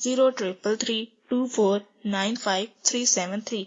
0333249573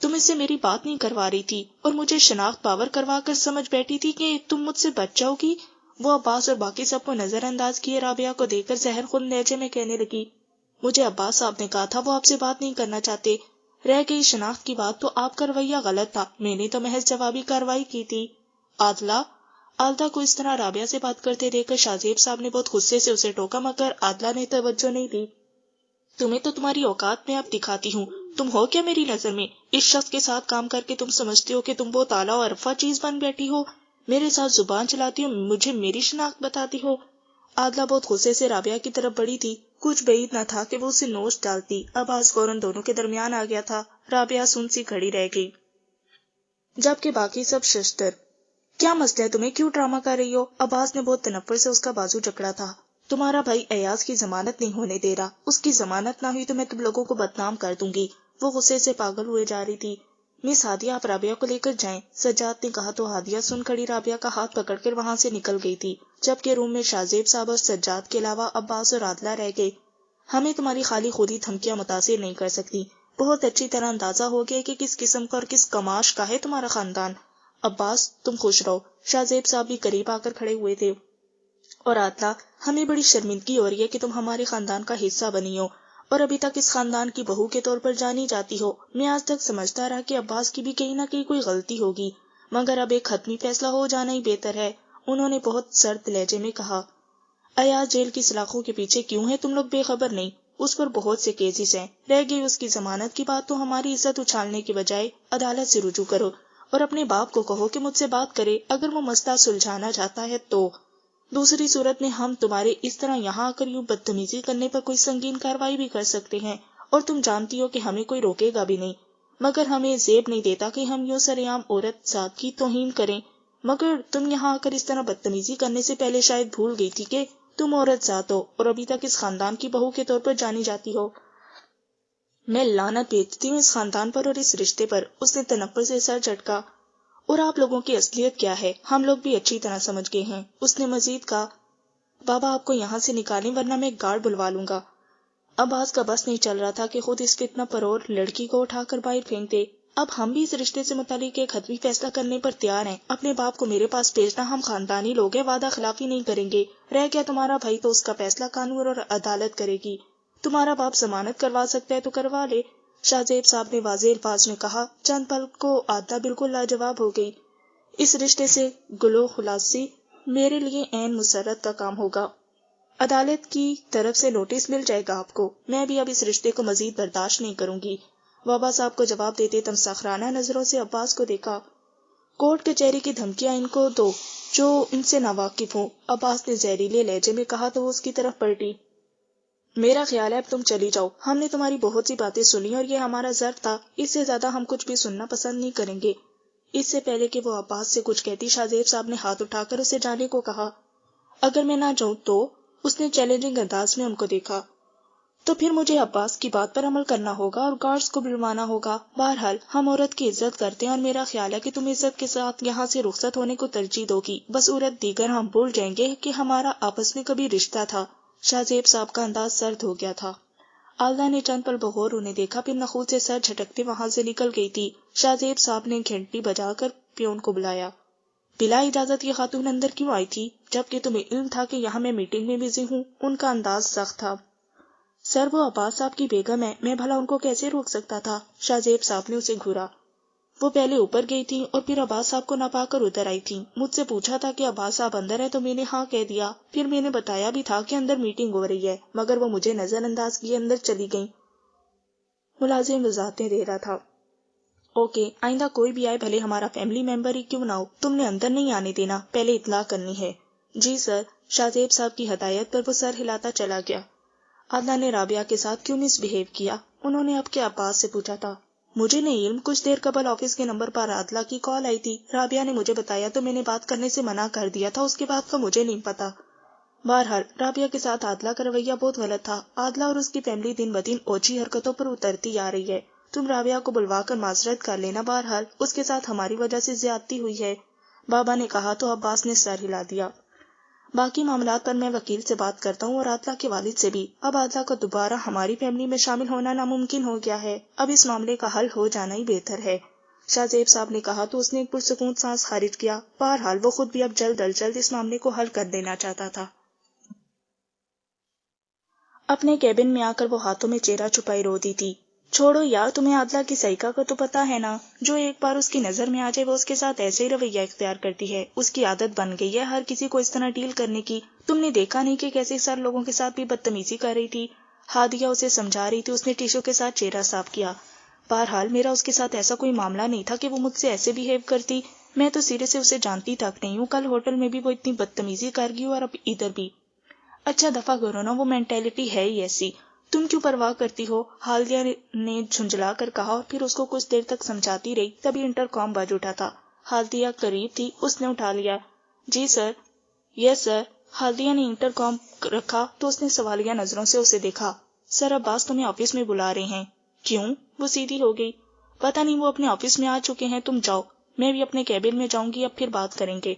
تم اس سے میری بات نہیں کروا رہی تھی اور مجھے شناخت پاور کروا کر سمجھ بیٹھی تھی کہ تم مجھ سے بچ جاؤ گی. وہ عباس اور باقی سب کو نظر انداز کیے رابعہ کو دیکھ کر زہر خون لہجے میں کہنے لگی، مجھے عباس صاحب نے کہا تھا وہ آپ سے بات نہیں کرنا چاہتے. رہ گئی شناخت کی بات تو آپ کا رویہ غلط تھا، میں نے تو محض جوابی کارروائی کی تھی. عادلہ کو اس طرح رابعہ سے بات کرتے دیکھ کر شاہ زیب صاحب نے بہت غصے سے اسے ٹوکا، مگر عادلہ نے توجہ نہیں دی. تمہیں تو تمہاری اوقات میں اب دکھاتی ہوں. تم ہو کیا میری نظر میں؟ اس شخص کے ساتھ کام کر کے تم سمجھتے ہو کہ تم بہت اعلیٰ اور عرفہ چیز بن بیٹھی ہو، میرے ساتھ زبان چلاتی ہو، مجھے میری شناخت بتاتی ہو. عادلہ بہت غصے سے رابعہ کی طرف بڑھی تھی. کچھ بعید نہ تھا کہ وہ اسے نوچ ڈالتی. عباس فوراً دونوں کے درمیان آ گیا تھا. رابعہ سن سی کھڑی رہ گئی، جبکہ باقی سب ششدر. کیا مسئلہ ہے تمہیں؟ کیوں ڈرامہ کر رہی ہو؟ عباس نے بہت تنفر سے اس کا بازو جکڑا تھا. تمہارا بھائی ایاز کی ضمانت نہیں ہونے دے رہا، اس کی ضمانت نہ ہوئی تو میں تم لوگوں کو بدنام کر دوں گی. وہ غصے سے پاگل ہوئے جا رہی تھی. مس ہادیہ آپ رابعہ کو لے کر جائیں، سجاد نے کہا تو ہادیہ سن کھڑی رابعہ کا ہاتھ پکڑ کر وہاں سے نکل گئی تھی، جبکہ روم میں شاہ زیب صاحب اور سجاد کے علاوہ عباس اور عادلہ رہ گئے. ہمیں تمہاری خالی خودی دھمکیاں متاثر نہیں کر سکتی. بہت اچھی طرح اندازہ ہو گیا کہ کس قسم کا اور کس کماش کا ہے تمہارا خاندان. عباس تم خوش رہو. شاہ زیب صاحب بھی قریب آ کر کھڑے ہوئے تھے. اور عادلہ، ہمیں بڑی شرمندگی ہو رہی ہے کہ تم ہمارے خاندان کا حصہ بنی ہو اور ابھی تک اس خاندان کی بہو کے طور پر جانی جاتی ہو. میں آج تک سمجھتا رہا کہ عباس کی بھی کہیں نہ کہیں کوئی غلطی ہوگی، مگر اب ایک حتمی فیصلہ ہو جانا ہی بہتر ہے. انہوں نے بہت سرد لہجے میں کہا. ایاز جیل کی سلاخوں کے پیچھے کیوں ہے تم لوگ بے خبر نہیں؟ اس پر بہت سے کیسز ہیں. رہ گئی اس کی ضمانت کی بات تو ہماری عزت اچھالنے کی بجائے عدالت سے رجوع کرو اور اپنے باپ کو کہو کہ مجھ سے بات کرے اگر وہ مسئلہ سلجھانا چاہتا ہے تو. دوسری صورت میں ہم تمہارے اس طرح یہاں آ کر یوں بدتمیزی کرنے پر کوئی سنگین کارروائی بھی کر سکتے ہیں، اور تم جانتی ہو کہ ہمیں کوئی روکے گا بھی نہیں. مگر ہمیں زیب نہیں دیتا کہ ہم یوں سرعام عورت ذات کی توہین کریں. مگر تم یہاں آ کر اس طرح بدتمیزی کرنے سے پہلے شاید بھول گئی تھی کہ تم عورت ذات ہو اور ابھی تک اس خاندان کی بہو کے طور پر جانی جاتی ہو. میں لعنت بھیجتی ہوں اس خاندان پر اور اس رشتے پر. اس نے تنفر سے سر جھٹکا. اور آپ لوگوں کی اصلیت کیا ہے ہم لوگ بھی اچھی طرح سمجھ گئے ہیں. اس نے مزید کہا، بابا آپ کو یہاں سے نکالیں ورنہ میں ایک گارڈ بلوا لوں گا. عباس کا بس نہیں چل رہا تھا کہ خود اس فتنہ پرور لڑکی کو اٹھا کر باہر پھینک دے. اب ہم بھی اس رشتے سے متعلق ایک حتمی فیصلہ کرنے پر تیار ہیں. اپنے باپ کو میرے پاس بھیجنا، ہم خاندانی لوگ ہیں، وعدہ خلافی نہیں کریں گے. رہ گیا تمہارا بھائی تو اس کا فیصلہ قانون اور عدالت کرے گی. تمہارا باپ ضمانت کروا سکتا ہے تو کروا لے. شاہ زیب صاحب نے واضح الفاظ میں کہا. چند پل کو عادلہ بالکل لاجواب ہو گئی. اس رشتے سے گلو خلاصی میرے لیے عین مسرت کا کام ہوگا. عدالت کی طرف سے نوٹس مل جائے گا آپ کو. میں بھی اب اس رشتے کو مزید برداشت نہیں کروں گی. بابا صاحب کو جواب دیتے تمسخرانہ نظروں سے عباس کو دیکھا. کورٹ کچہری کی دھمکیاں ان کو دو جو ان سے ناواقف ہوں. عباس نے زہریلے لہجے میں کہا تو وہ اس کی طرف پلٹی. میرا خیال ہے اب تم چلی جاؤ. ہم نے تمہاری بہت سی باتیں سنی اور یہ ہمارا ظرف تھا. اس سے زیادہ ہم کچھ بھی سننا پسند نہیں کریں گے. اس سے پہلے کہ وہ عباس سے کچھ کہتی، شاہ زیب صاحب نے ہاتھ اٹھا کر اسے جانے کو کہا. اگر میں نہ جاؤں تو؟ اس نے چیلنجنگ انداز میں ان کو دیکھا. تو پھر مجھے عباس کی بات پر عمل کرنا ہوگا اور گارڈز کو بلوانا ہوگا. بہرحال ہم عورت کی عزت کرتے ہیں اور میرا خیال ہے کہ تم عزت کے ساتھ یہاں سے رخصت ہونے کو ترجیح دو گی. بس عورت دیگر ہم بھول جائیں گے کہ ہمارا آپس میں کبھی رشتہ تھا. شاہ زیب صاحب کا انداز سرد ہو گیا تھا. عادلہ نے چند پل بغور انہیں دیکھا، پھر نخوت سے سر جھٹکتے وہاں سے نکل گئی تھی. شاہ زیب صاحب نے گھنٹی بجا کر پیون کو بلایا. بلا اجازت یہ خاتون اندر کیوں آئی تھی جبکہ تمہیں علم تھا کہ یہاں میں میٹنگ میں بزی ہوں؟ ان کا انداز سخت تھا. سر وہ عباس صاحب کی بیگم ہے، میں بھلا ان کو کیسے روک سکتا تھا؟ شاہ زیب صاحب نے اسے گھورا. وہ پہلے اوپر گئی تھی اور پھر عباس صاحب کو نہ پا کر ادھر آئی تھی. مجھ سے پوچھا تھا کہ عباس صاحب اندر ہے تو میں نے ہاں کہہ دیا. پھر میں نے بتایا بھی تھا کہ اندر میٹنگ ہو رہی ہے، مگر وہ مجھے نظر انداز کیے اندر چلی گئیں. ملازم وضاحتیں دے رہا تھا. اوکے، آئندہ کوئی بھی آئے، بھلے ہمارا فیملی ممبر ہی کیوں نہ ہو، تم نے اندر نہیں آنے دینا، پہلے اطلاع کرنی ہے. جی سر. شاہ زیب صاحب کی ہدایت پر وہ سر ہلاتا چلا گیا. عادلہ نے رابعہ کے ساتھ کیوں مس بہیو کیا؟ انہوں نے اب کے عباس سے پوچھا تھا. مجھے نہیں علم. کچھ دیر قبل آفس کے نمبر پر عادلہ کی کال آئی تھی. رابعہ نے مجھے بتایا تو میں نے بات کرنے سے منع کر دیا تھا. اس کے بعد کا مجھے نہیں پتا. بہرحال رابعہ کے ساتھ عادلہ کا رویہ بہت غلط تھا. عادلہ اور اس کی فیملی دن بدن اوچھی حرکتوں پر اترتی آ رہی ہے. تم رابعہ کو بلوا کر معذرت کر لینا. بہرحال اس کے ساتھ ہماری وجہ سے زیادتی ہوئی ہے. بابا نے کہا تو عباس نے سر ہلا دیا. باقی معاملات پر میں وکیل سے بات کرتا ہوں اور عادلہ کے والد سے بھی۔ اب عادلہ کا دوبارہ ہماری فیملی میں شامل ہونا ناممکن ہو گیا ہے، اب اس معاملے کا حل ہو جانا ہی بہتر ہے، شاہ زیب صاحب نے کہا تو اس نے ایک پرسکون سانس خارج کیا۔ بہرحال وہ خود بھی اب جلد از جلد اس معاملے کو حل کر دینا چاہتا تھا۔ اپنے کیبن میں آ کر وہ ہاتھوں میں چہرہ چھپائی رو دی تھی۔ چھوڑو یار، تمہیں عادلہ کی سائیکا کا تو پتا ہے نا، جو ایک بار اس کی نظر میں آ جائے وہ اس کے ساتھ ایسے ہی رویہ اختیار کرتی ہے، اس کی عادت بن گئی ہے ہر کسی کو اس طرح ڈیل کرنے کی۔ تم نے دیکھا نہیں کہ کیسے سر لوگوں کے ساتھ بھی بدتمیزی کر رہی تھی؟ ہادیہ اسے سمجھا رہی تھی، اس نے ٹیشو کے ساتھ چہرہ صاف کیا۔ بہرحال میرا اس کے ساتھ ایسا کوئی معاملہ نہیں تھا کہ وہ مجھ سے ایسے بہیو کرتی، میں تو سرے سے اسے جانتی تک نہیں ہوں، کل ہوٹل میں بھی وہ اتنی بدتمیزی کر گئی اور اب ادھر بھی۔ اچھا دفعہ کرو نا، وہ مینٹیلٹی ہے ہی ایسی، تم کیوں پرواہ کرتی ہو؟ حالیہ نے جھنجھلا کر کہا اور پھر اس کو کچھ دیر تک سمجھاتی رہی، تبھی انٹر کام بج اٹھا تھا۔ حالیہ قریب تھی، اس نے اٹھا لیا۔ جی سر۔ یس سر۔ حالیہ نے انٹر کام رکھا تو اس نے سوالیہ نظروں سے اسے دیکھا۔ سر عباس تمہیں آفس میں بلا رہے ہیں۔ کیوں؟ وہ سیدھی ہو گئی۔ پتہ نہیں، وہ اپنے آفس میں آ چکے ہیں، تم جاؤ، میں بھی اپنے کیبن میں جاؤں گی، اب پھر بات کریں گے۔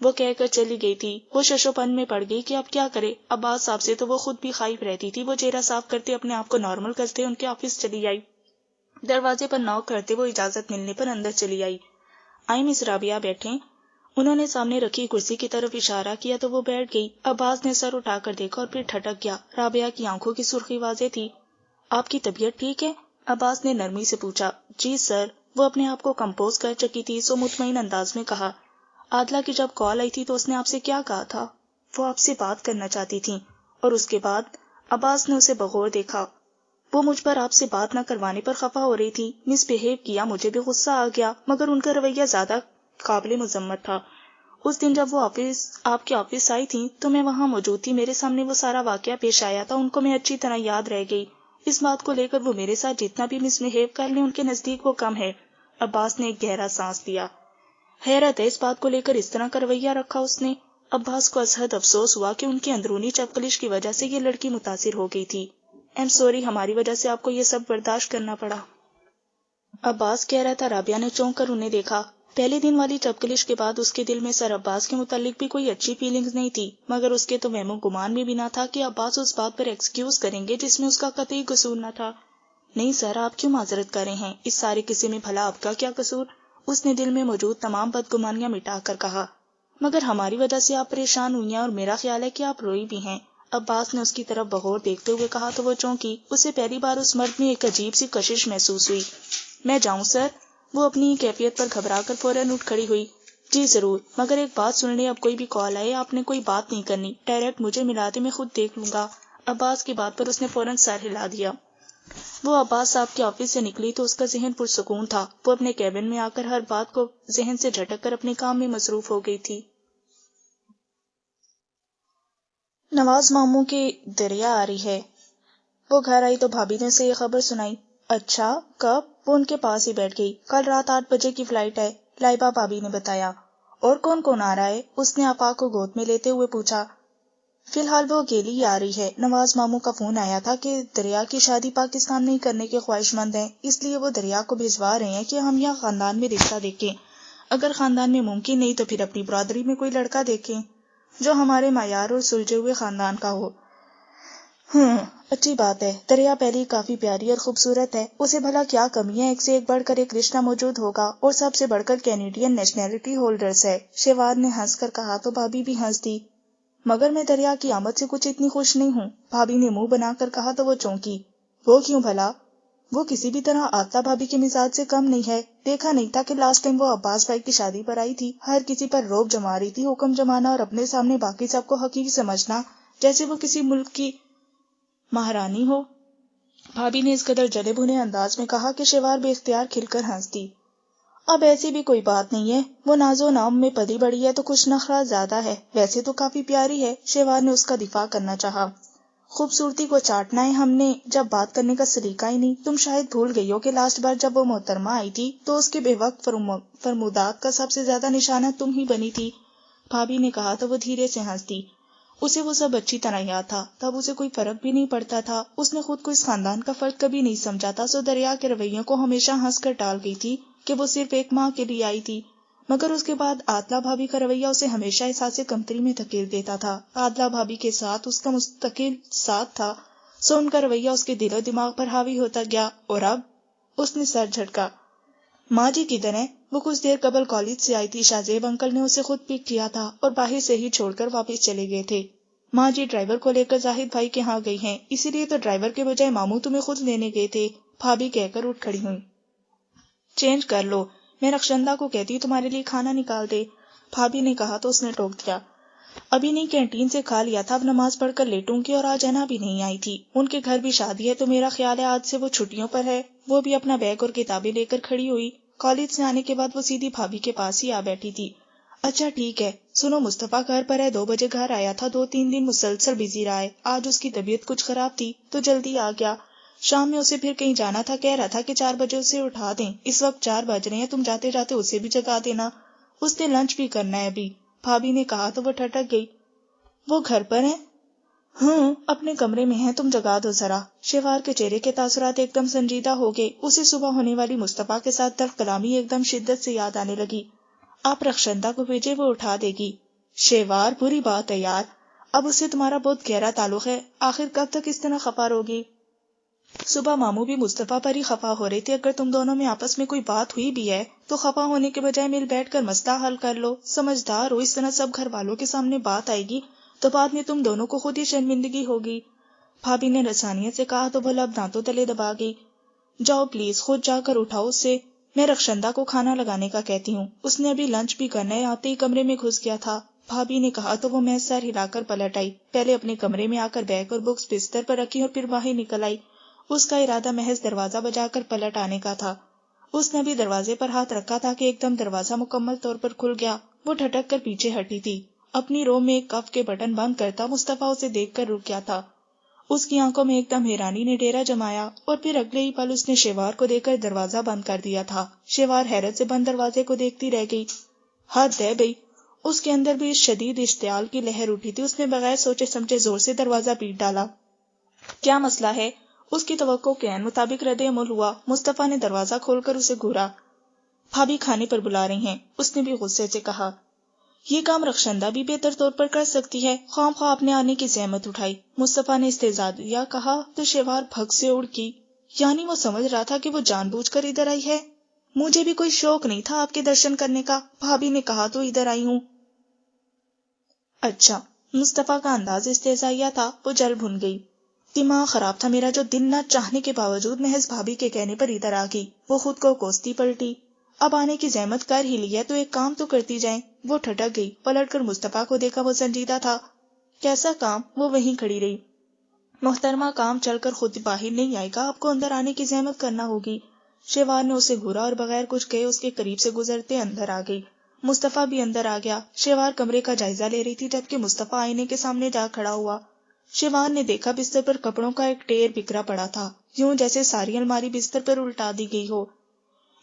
وہ کہہ کر چلی گئی تھی۔ وہ ششو پن میں پڑ گئی کہ اب کیا کرے۔ عباس صاحب سے تو وہ خود بھی خائف رہتی تھی۔ وہ چہرہ صاف کرتے، اپنے آپ کو نارمل کرتے ان کے آفس چلی آئی۔ دروازے پر نوک کرتے وہ اجازت ملنے پر اندر چلی آئی۔ آئی مس رابعہ، بیٹھیں۔ انہوں نے سامنے رکھی کرسی کی طرف اشارہ کیا تو وہ بیٹھ گئی۔ عباس نے سر اٹھا کر دیکھا اور پھر ٹھٹک گیا۔ رابعہ کی آنکھوں کی سرخی واضح تھی۔ آپ کی طبیعت ٹھیک ہے؟ عباس نے نرمی سے پوچھا۔ جی سر۔ وہ اپنے آپ کو کمپوز کر چکی تھی، سو مطمئن انداز میں کہا۔ عادلہ کی جب کال آئی تھی تو اس نے آپ سے کیا کہا تھا؟ وہ آپ سے بات کرنا چاہتی تھیں۔ اور اس کے بعد؟ عباس نے اسے بغور دیکھا۔ وہ مجھ پر آپ سے بات نہ کروانے پر خفا ہو رہی تھی، مس بہیو کیا، مجھے بھی غصہ آ گیا، مگر ان کا رویہ زیادہ قابل مذمت تھا۔ اس دن جب وہ آپ کے آفس آئی تھیں تو میں وہاں موجود تھی، میرے سامنے وہ سارا واقعہ پیش آیا تھا، ان کو میں اچھی طرح یاد رہ گئی۔ اس بات کو لے کر وہ میرے ساتھ جتنا بھی مس بہیو کر لیں، ان کے نزدیک وہ کم ہے۔ عباس نے ایک گہرا سانس لیا۔ حیرت ہے، اس بات کو لے کر اس طرح کا رویہ رکھا اس نے۔ عباس کو از حد افسوس ہوا کہ ان کی اندرونی چپکلش کی وجہ سے یہ لڑکی متاثر ہو گئی تھی۔ ایم سوری، ہماری وجہ سے آپ کو یہ سب برداشت کرنا پڑا۔ عباس کہہ رہا تھا۔ رابعہ نے چونک کر انہیں دیکھا۔ پہلے دن والی چپکلش کے بعد اس کے دل میں سر عباس کے متعلق بھی کوئی اچھی فیلنگز نہیں تھی، مگر اس کے تو وہم و گمان میں بھی نہ تھا کہ عباس اس بات پر ایکسکیوز کریں گے جس میں اس کا قطعی قصور نہ تھا۔ نہیں سر، آپ کیوں معذرت کر رہے ہیں؟ اس سارے قصے میں بھلا آپ کا کیا قصور؟ اس نے دل میں موجود تمام بدگمانیاں مٹا کر کہا۔ مگر ہماری وجہ سے آپ پریشان ہوئی ہیں اور میرا خیال ہے کہ آپ روئی بھی ہیں۔ عباس نے اس کی طرف بغور دیکھتے ہوئے کہا تو وہ چونکی۔ اسے پہلی بار اس مرد میں ایک عجیب سی کشش محسوس ہوئی۔ میں جاؤں سر؟ وہ اپنی کیفیت پر گھبرا کر فوراً اٹھ کھڑی ہوئی۔ جی ضرور، مگر ایک بات سن لیں، اب کوئی بھی کال آئے آپ نے کوئی بات نہیں کرنی، ڈائریکٹ مجھے ملا دے، میں خود دیکھ لوں گا۔ عباس کی بات پر اس نے فوراً سر ہلا دیا۔ وہ عباس صاحب کے آفس سے نکلی تو اس کا ذہن پرسکون تھا۔ وہ اپنے کیبن میں آ کر ہر بات کو ذہن سے جھٹک کر اپنے کام میں مصروف ہو گئی تھی۔ نواز ماموں کی دریا آ رہی ہے۔ وہ گھر آئی تو بھابی نے اسے یہ خبر سنائی۔ اچھا، کب؟ وہ ان کے پاس ہی بیٹھ گئی۔ کل رات 8 بجے کی فلائٹ ہے، لائبہ بھابی نے بتایا۔ اور کون کون آ رہا ہے؟ اس نے آفاق کو گود میں لیتے ہوئے پوچھا۔ فی الحال وہ اکیلی ہی آ رہی ہے۔ نواز ماموں کا فون آیا تھا کہ دریا کی شادی پاکستان میں ہی کرنے کے خواہش مند ہیں، اس لیے وہ دریا کو بھجوا رہے ہیں کہ ہم یہاں خاندان میں رشتہ دیکھیں، اگر خاندان میں ممکن نہیں تو پھر اپنی برادری میں کوئی لڑکا دیکھیں جو ہمارے معیار اور سلجھے ہوئے خاندان کا ہو۔ اچھی بات ہے، دریا پہلی کافی پیاری اور خوبصورت ہے، اسے بھلا کیا کمی ہے؟ ایک سے ایک بڑھ کر ایک رشتہ موجود ہوگا، اور سب سے بڑھ کر کینیڈین نیشنلٹی ہولڈرز ہے۔ شیواد نے ہنس کر کہا تو بھابی بھی ہنس دی۔ مگر میں دریا کی آمد سے کچھ اتنی خوش نہیں ہوں، بھابی نے منہ بنا کر کہا تو وہ چونکی۔ وہ کیوں بھلا؟ وہ کسی بھی طرح عاطلہ بھابی کے مزاج سے کم نہیں ہے، دیکھا نہیں تھا کہ لاسٹ ٹائم وہ عباس بھائی کی شادی پر آئی تھی، ہر کسی پر روب جما رہی تھی، حکم جمانا اور اپنے سامنے باقی سب کو حقیر سمجھنا، جیسے وہ کسی ملک کی مہارانی ہو۔ بھابی نے اس قدر جلے بھنے انداز میں کہا کہ شیوار بے اختیار کھل کر ہنس دی۔ اب ایسی بھی کوئی بات نہیں ہے، وہ ناز و نام میں پلی بڑی ہے تو کچھ نخرہ زیادہ ہے، ویسے تو کافی پیاری ہے۔ شیوار نے اس کا دفاع کرنا چاہا۔ خوبصورتی کو چاٹنا ہے ہم نے، جب بات کرنے کا سلیقہ ہی نہیں۔ تم شاید بھول گئی ہو کہ لاسٹ بار جب وہ محترمہ آئی تھی تو اس کے بے وقت فرمودات کا سب سے زیادہ نشانہ تم ہی بنی تھی۔ بھابی نے کہا تو وہ دھیرے سے ہنس دی۔ اسے وہ سب اچھی طرح یاد تھا، تب اسے کوئی فرق بھی نہیں پڑتا تھا، اس نے خود کو اس خاندان کا فرد کبھی نہیں سمجھا تھا، سو دریا کے رویوں کو ہمیشہ ہنس کر ٹال گئی تھی کہ وہ صرف ایک ماہ کے لیے آئی تھی، مگر اس کے بعد عادلہ بھابی کا رویہ اسے ہمیشہ احساس کمتری میں دھکیل دیتا تھا۔ عادلہ بھابی کے ساتھ اس کا مستقل ساتھ تھا، سو ان کا رویہ اس کے دل و دماغ پر حاوی ہوتا گیا، اور اب اس نے سر جھٹکا۔ ماں جی کدھر ہیں؟ وہ کچھ دیر قبل کالج سے آئی تھی، شاہزیب انکل نے اسے خود پک کیا تھا اور باہر سے ہی چھوڑ کر واپس چلے گئے تھے۔ ماں جی ڈرائیور کو لے کر زاہد بھائی کے ہاں گئی ہیں، اسی لیے تو ڈرائیور کے بجائے ماموں تمہیں خود لینے گئے تھے، بھابی کہہ کر اٹھ کھڑی ہوئی۔ چینج کر لو، میں رخشندہ کو کہتی ہوں تمہارے لیے کھانا نکال دے، بھابی نے کہا تو اس نے ٹوک دیا۔ ابھی نہیں کینٹین سے کھا لیا تھا، اب نماز پڑھ کر لیٹوں گی، اور آج انا بھی نہیں آئی تھی، ان کے گھر بھی شادی ہے تو میرا خیال ہے آج سے وہ چھٹیوں پر ہے۔ وہ بھی اپنا بیگ اور کتابیں لے کر کھڑی ہوئی۔ کالج سے آنے کے بعد وہ سیدھی بھابی کے پاس ہی آ بیٹھی تھی۔ اچھا ٹھیک ہے، سنو مصطفیٰ گھر پر ہے، 2 بجے گھر آیا تھا، 2-3 دن مسلسل بزی رہا ہے، آج اس کی طبیعت کچھ خراب تھی تو جلدی آ گیا۔ شام میں اسے پھر کہیں جانا تھا، کہہ رہا تھا کہ 4 بجے اسے اٹھا دیں، اس وقت 4 بج رہے ہیں، تم جاتے جاتے اسے بھی جگا دینا، اس نے لنچ بھی کرنا ہے ابھی۔ بھابی نے کہا تو وہ ٹھٹک گئی۔ وہ گھر پر ہیں؟ ہوں، اپنے کمرے میں ہیں، تم جگا دو ذرا۔ شیوار کے چہرے کے تاثرات ایک دم سنجیدہ ہو گئے، اسے صبح ہونے والی مصطفیٰ کے ساتھ تلخ کلامی ایک دم شدت سے یاد آنے لگی۔ آپ رخشندہ کو بھیجے، وہ اٹھا دے گی۔ شیوار، بری بات ہے یار، اب اس سے تمہارا بہت گہرا تعلق ہے، آخر کب تک اس طرح خفا رہوگی؟ صبح ماموں بھی مصطفیٰ پر ہی خفا ہو رہے تھے، اگر تم دونوں میں آپس میں کوئی بات ہوئی بھی ہے تو خفا ہونے کے بجائے مل بیٹھ کر مسئلہ حل کر لو، سمجھدار ہو، اس طرح سب گھر والوں کے سامنے بات آئے گی تو بعد میں تم دونوں کو خود ہی شرمندگی ہوگی۔ بھابی نے رسانیت سے کہا تو وہ لب دانتوں تلے دبا گئی۔ جاؤ پلیز، خود جا کر اٹھاؤ اس سے، میں رخشندہ کو کھانا لگانے کا کہتی ہوں، اس نے ابھی لنچ بھی کرنا ہے، آتے ہی کمرے میں گھس گیا تھا۔ بھابی نے کہا تو وہ محض سر ہلا کر پلٹ آئی، پہلے اپنے کمرے میں آ کر بیگ اور بکس بستر پر رکھی اور پھر باہر نکل آئی۔ اس کا ارادہ محض دروازہ بجا کر پلٹ آنے کا تھا، اس نے ابھی دروازے پر ہاتھ رکھا تھا کہ ایک دم دروازہ مکمل طور پر کھل گیا۔ وہ ٹھٹک کر پیچھے ہٹی تھی، اپنی رو میں ایک کف کے بٹن بند کرتا مصطفیٰ اسے دیکھ کر رک گیا تھا۔ اس کی آنکھوں میں ایک دم حیرانی نے ڈیرا جمایا اور پھر اگلے ہی پل اس نے شیوار کو دیکھ کر دروازہ بند کر دیا تھا۔ شیوار حیرت سے بند دروازے کو دیکھتی رہ گئی۔ حد ہے بھئی، اس کے اندر بھی اس شدید اشتعال کی لہر اٹھی تھی، اس نے بغیر سوچے سمجھے زور سے دروازہ پیٹ ڈالا۔ کیا مسئلہ ہے؟ اس کی توقع کے عین مطابق رد عمل ہوا۔ مصطفیٰ نے دروازہ کھول کر اسے گھورا۔ بھابی کھانے پر بلا رہی ہیں، اس نے بھی غصے سے کہا۔ یہ کام رخشندہ بھی بہتر طور پر کر سکتی ہے، خواہ خواہ اپنے آنے کی زحمت اٹھائی، مصطفیٰ نے استہزائیہ کہا تو شیوار بھگ سے اڑ کی، یعنی وہ سمجھ رہا تھا کہ وہ جان بوجھ کر ادھر آئی ہے۔ مجھے بھی کوئی شوق نہیں تھا آپ کے درشن کرنے کا، بھابی نے کہا تو ادھر آئی ہوں۔ اچھا، مصطفیٰ کا انداز استہزائیہ تھا، وہ جل بھن گئی۔ دماغ خراب تھا میرا جو دل نہ چاہنے کے باوجود محض بھابی کے کہنے پر ادھر آ گئی۔ وہ خود کو کوستی پلٹی، اب آنے کی زحمت کر ہی لی ہے تو ایک کام تو کرتی جائیں۔ وہ ٹھٹک گئی، پلٹ کر مصطفیٰ کو دیکھا، وہ سنجیدہ تھا۔ کیسا کام؟ وہ وہیں کھڑی رہی۔ محترمہ، کام چل کر خود باہر نہیں آئے گا، آپ کو اندر آنے کی زحمت کرنا ہوگی۔ شیوار نے اسے گھورا اور بغیر کچھ کہے اس کے قریب سے گزرتے اندر آ گئی۔ مصطفیٰ بھی اندر آ گیا۔ شیوار کمرے کا جائزہ لے رہی تھی جبکہ مصطفیٰ آئینے کے سامنے جا کھڑا ہوا۔ شیوار نے دیکھا بستر پر کپڑوں کا ایک ڈھیر بکھرا پڑا تھا، یوں جیسے ساری الماری بستر پر الٹا دی گئی ہو۔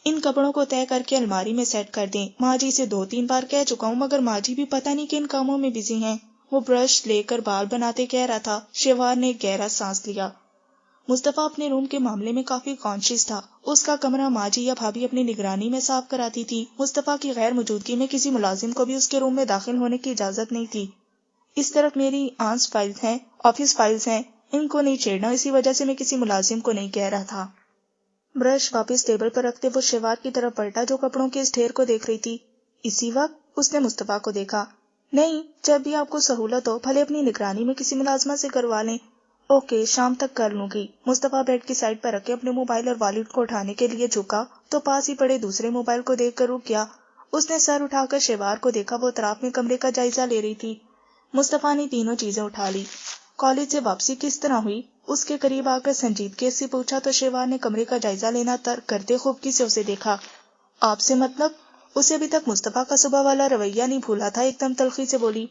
ان کپڑوں کو طے کر کے الماری میں سیٹ کر دیں، ماں جی سے 2-3 بار کہہ چکا ہوں مگر ماں جی بھی پتہ نہیں کن کاموں میں بزی ہیں۔ وہ برش لے کر بال بناتے کہہ رہا تھا۔ شیوار نے ایک گہرا سانس لیا۔ مصطفیٰ اپنے روم کے معاملے میں کافی کانشیس تھا، اس کا کمرہ ماں جی یا بھابی اپنی نگرانی میں صاف کراتی تھی، مصطفیٰ کی غیر موجودگی میں کسی ملازم کو بھی اس کے روم میں داخل ہونے کی اجازت نہیں تھی۔ اس طرف میری آنس فائلز ہیں، آفس فائلز ہیں، ان کو نہیں چھیڑنا، اسی وجہ سے میں کسی ملازم کو نہیں کہہ رہا تھا۔ برش واپس ٹیبل پر رکھتے وہ شیوار کی طرف پلٹا جو کپڑوں کے اس ڈھیر کو دیکھ رہی تھی۔ اسی وقت اس نے مصطفیٰ کو دیکھا۔ نہیں، جب بھی آپ کو سہولت ہو بھلے اپنی نگرانی میں کسی ملازمہ سے کروا لیں۔ اوکے، شام تک کر لوں گی۔ مصطفیٰ بیڈ کی سائڈ پر رکھے اپنے موبائل اور والیٹ کو اٹھانے کے لیے جھکا تو پاس ہی پڑے دوسرے موبائل کو دیکھ کر رک گیا۔ اس نے سر اٹھا کر شیوار کو دیکھا، وہ اطراف میں کمرے کا جائزہ لے رہی تھی۔ مصطفیٰ نے تینوں چیزیں اٹھا لی۔ کالج سے واپسی کس طرح ہوئی؟ اس کے قریب آ کر سنجیدگی سے پوچھا تو شیوار نے کمرے کا جائزہ لینا ترک کرتے خوبکی سے اسے دیکھا۔ آپ سے مطلب؟ اسے ابھی تک مصطفیٰ کا صبح والا رویہ نہیں بھولا تھا، ایک دم تلخی سے بولی۔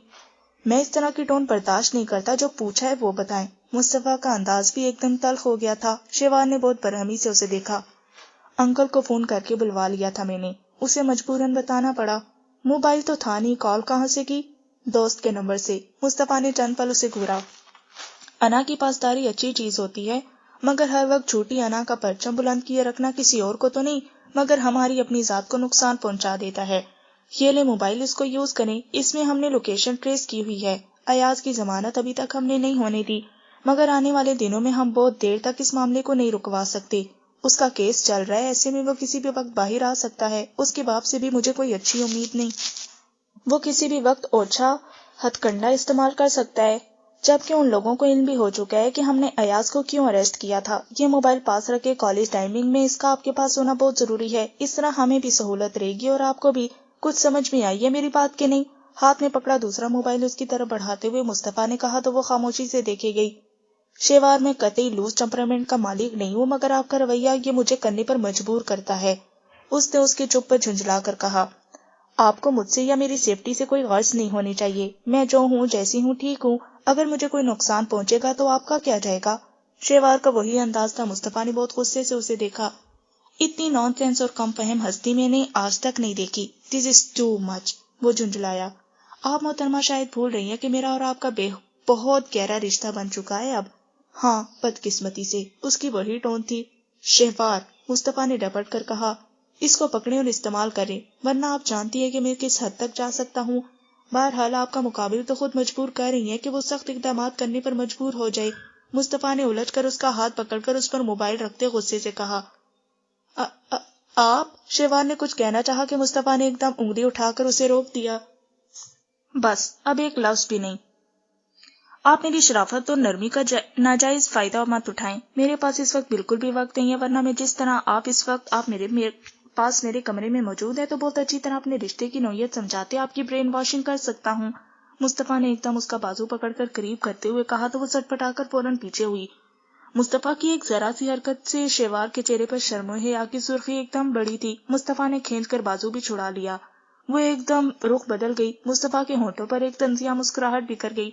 میں اس طرح کی ٹون برداشت نہیں کرتا، جو پوچھا ہے وہ بتائیں۔ مصطفیٰ کا انداز بھی ایک دم تلخ ہو گیا تھا۔ شیوار نے بہت برہمی سے اسے دیکھا۔ انکل کو فون کر کے بلوا لیا تھا میں نے، اسے مجبوراً بتانا پڑا۔ موبائل تو تھا نہیں، کال کہاں سے کی؟ دوست کے نمبر سے۔ مصطفیٰ نے چند پل اسے گھورا۔ انا کی پاسداری اچھی چیز ہوتی ہے، مگر ہر وقت جھوٹی انا کا پرچم بلند کیے رکھنا کسی اور کو تو نہیں مگر ہماری اپنی ذات کو نقصان پہنچا دیتا ہے۔ یہ لے موبائل، اس کو یوز کریں، اس میں ہم نے لوکیشن ٹریس کی ہوئی ہے۔ ایاز کی ضمانت ابھی تک ہم نے نہیں ہونے دی، مگر آنے والے دنوں میں ہم بہت دیر تک اس معاملے کو نہیں رکوا سکتے۔ اس کا کیس چل رہا ہے، ایسے میں وہ کسی بھی وقت باہر آ سکتا ہے۔ اس کے باپ سے بھی مجھے کوئی اچھی امید نہیں، وہ کسی بھی وقت اوچھا ہتھ کنڈا استعمال کر سکتا ہے، جبکہ ان لوگوں کو علم بھی ہو چکا ہے کہ ہم نے ایاز کو کیوں اریسٹ کیا تھا۔ یہ موبائل پاس رکھے کالج ٹائمنگ میں اس کا آپ کے پاس ہونا بہت ضروری ہے، اس طرح ہمیں بھی سہولت رہے گی اور آپ کو بھی۔ کچھ سمجھ میں آئی ہے میری بات کہ نہیں؟ ہاتھ میں پکڑا دوسرا موبائل اس کی طرف بڑھاتے ہوئے مصطفیٰ نے کہا تو وہ خاموشی سے دیکھے گئی۔ شیوار میں قطعی لوز ٹیمپرامنٹ کا مالک نہیں ہوں، مگر آپ کا رویہ یہ مجھے کرنے پر مجبور کرتا ہے۔ اس نے اس کے چپ پر جھنجھلا کر کہا، آپ کو مجھ سے یا میری سیفٹی سے کوئی غرض نہیں ہونی چاہیے۔ میں جو ہوں جیسی ہوں ٹھیک ہوں، اگر مجھے کوئی نقصان پہنچے گا تو آپ کا کیا جائے گا؟ شیوار کا وہی انداز تھا۔ مصطفیٰ نے بہت غصے سے اسے دیکھا۔ اتنی نان سینس اور کم فہم ہستی میں نے آج تک نہیں دیکھی۔ دس از ٹو مچ، وہ جھنجھلایا۔ آپ محترمہ شاید بھول رہی ہیں کہ میرا اور آپ کا بہت گہرا رشتہ بن چکا ہے اب۔ ہاں، بدقسمتی سے، اس کی وہی ٹون تھی۔ شہوار، مصطفیٰ نے ڈپٹ کر کہا، اس کو پکڑیں اور استعمال کریں، ورنہ آپ جانتی ہے کہ میں کس حد تک جا سکتا ہوں۔ بہرحال آپ کا مقابل تو خود مجبور کر رہی ہیں کہ وہ سخت اقدامات کرنے پر مجبور ہو جائے۔ مصطفیٰ نے الٹ کر اس کا ہاتھ پکڑ کر اس پر موبائل رکھتے غصے سے کہا، آپ؟ شیوار نے کچھ کہنا چاہا کہ مصطفیٰ نے ایک دم انگلی اٹھا کر اسے روک دیا۔ بس، اب ایک لفظ بھی نہیں۔ آپ میری شرافت اور نرمی کا ناجائز فائدہ مت اٹھائیں۔ میرے پاس اس وقت بالکل بھی وقت نہیں ہے، ورنہ میں جس طرح آپ اس وقت آپ میرے پاس میرے کمرے میں موجود ہے تو بہت اچھی طرح اپنے رشتے کی نوعیت سمجھاتے آپ کی برین واشنگ کر سکتا ہوں۔ مصطفیٰ نے ایک دم اس کا بازو پکڑ کر قریب کرتے ہوئے کہا تو وہ سٹ پٹا کر فوراً پیچھے ہوئی۔ مصطفیٰ کی ایک ذرا سی حرکت سے شیوار کے چہرے پر شرم و حیا کی سرخی ایک دم بڑھی تھی۔ مصطفیٰ نے کھینچ کر بازو بھی چھڑا لیا۔ وہ ایک دم رخ بدل گئی۔ مصطفیٰ کے ہونٹوں پر ایک طنزیہ مسکراہٹ بکھر گئی۔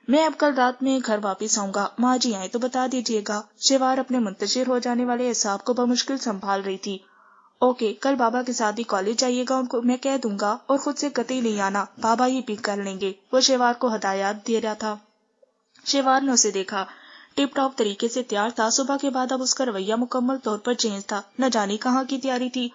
میں اب کل رات میں گھر واپس آؤں گا، ماں جی آئیں تو بتا دیجیے گا۔ شیوار اپنے منتشر ہو جانے والے اعصاب کو بمشکل سنبھال رہی تھی۔ اوکے، کل بابا کے ساتھ ہی کالج جائیے گا، ان کو میں کہہ دوں گا، اور خود سے قطعی نہیں آنا، بابا ہی پک کر لیں گے۔ وہ شیوار کو ہدایات دے رہا تھا۔ شیوار نے اسے دیکھا، ٹپ ٹاپ طریقے سے تیار تھا۔ صبح کے بعد اب اس کا رویہ مکمل طور پر چینج تھا، نہ جانے کہاں کی تیاری تھی۔